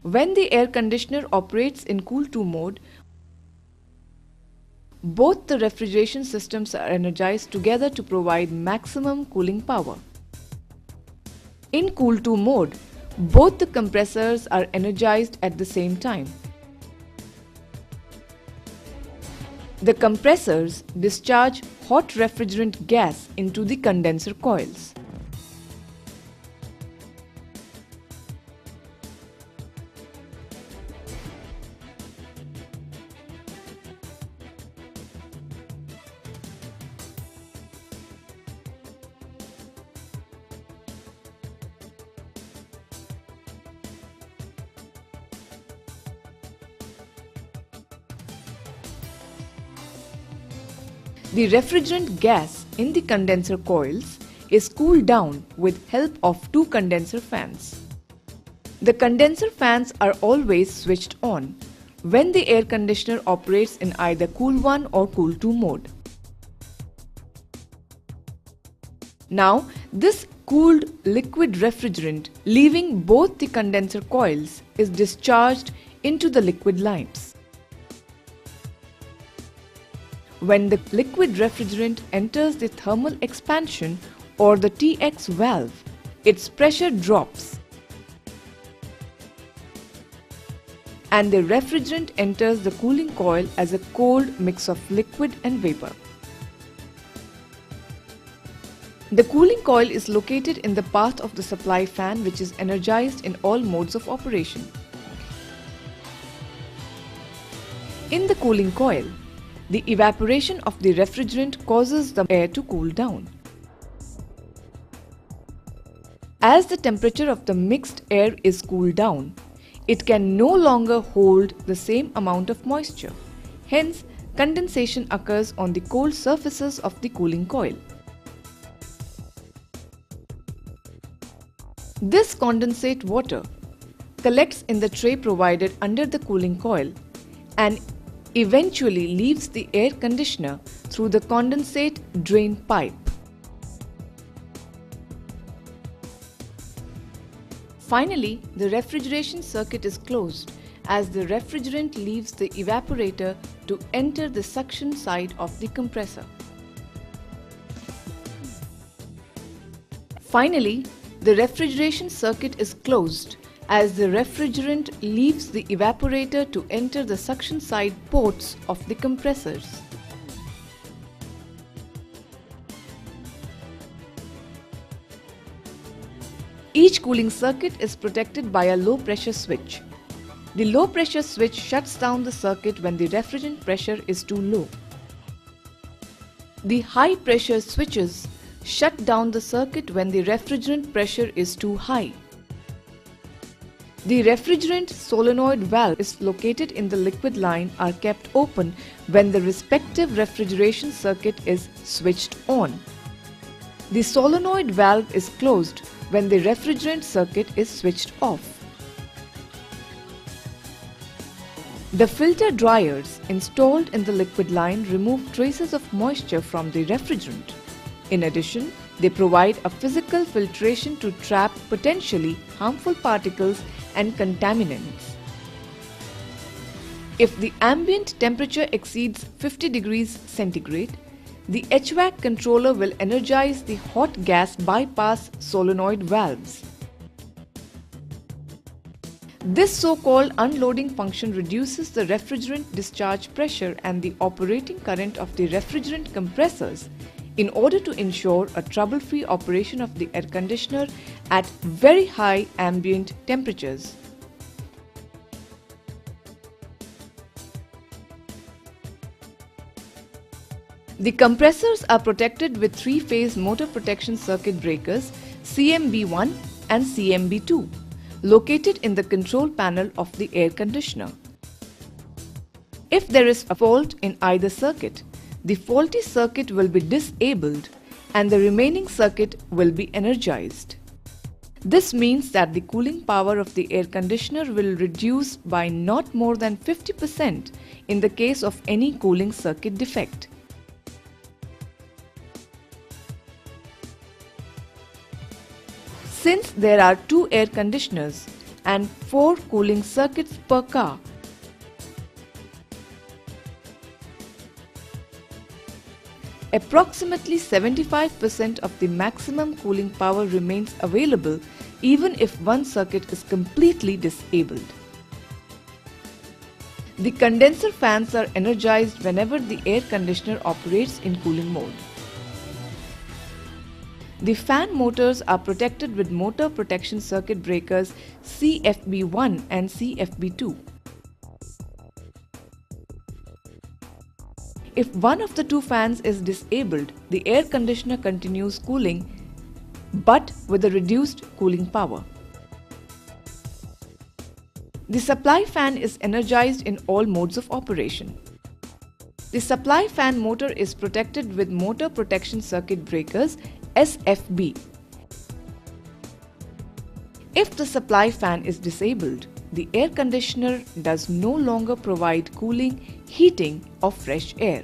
When the air conditioner operates in cool to mode, both the refrigeration systems are energized together to provide maximum cooling power. In cool to mode, both the compressors are energized at the same time. The compressors discharge hot refrigerant gas into the condenser coils. The refrigerant gas in the condenser coils is cooled down with help of two condenser fans. The condenser fans are always switched on when the air conditioner operates in either cool 1 or cool 2 mode. Now, this cooled liquid refrigerant leaving both the condenser coils is discharged into the liquid lines. When the liquid refrigerant enters the thermal expansion or the TX valve, its pressure drops and the refrigerant enters the cooling coil as a cold mix of liquid and vapor. The cooling coil is located in the path of the supply fan, which is energized in all modes of operation. In the cooling coil, the evaporation of the refrigerant causes the air to cool down. As the temperature of the mixed air is cooled down, it can no longer hold the same amount of moisture. Hence, condensation occurs on the cold surfaces of the cooling coil. This condensate water collects in the tray provided under the cooling coil and eventually leaves the air conditioner through the condensate drain pipe. Finally, the refrigeration circuit is closed as the refrigerant leaves the evaporator to enter the suction side of the compressor. Finally, the refrigeration circuit is closed as the refrigerant leaves the evaporator to enter the suction side ports of the compressors. Each cooling circuit is protected by a low pressure switch. The low pressure switch shuts down the circuit when the refrigerant pressure is too low. The high pressure switches shut down the circuit when the refrigerant pressure is too high. The refrigerant solenoid valve is located in the liquid line are kept open when the respective refrigeration circuit is switched on. The solenoid valve is closed when the refrigerant circuit is switched off. The filter dryers installed in the liquid line remove traces of moisture from the refrigerant. In addition, they provide a physical filtration to trap potentially harmful particles and contaminants. If the ambient temperature exceeds 50 degrees centigrade, the HVAC controller will energize the hot gas bypass solenoid valves. This so-called unloading function reduces the refrigerant discharge pressure and the operating current of the refrigerant compressors in order to ensure a trouble-free operation of the air conditioner at very high ambient temperatures. The compressors are protected with three-phase motor protection circuit breakers CMB1 and CMB2 located in the control panel of the air conditioner. If there is a fault in either circuit, the faulty circuit will be disabled and the remaining circuit will be energized. This means that the cooling power of the air conditioner will reduce by not more than 50% in the case of any cooling circuit defect. Since there are two air conditioners and 4 cooling circuits per car. Approximately 75% of the maximum cooling power remains available even if one circuit is completely disabled. The condenser fans are energized whenever the air conditioner operates in cooling mode. The fan motors are protected with motor protection circuit breakers CFB1 and CFB2. If one of the two fans is disabled, the air conditioner continues cooling but with a reduced cooling power. The supply fan is energized in all modes of operation. The supply fan motor is protected with motor protection circuit breakers SFB. If the supply fan is disabled, the air conditioner does no longer provide cooling, heating or fresh air.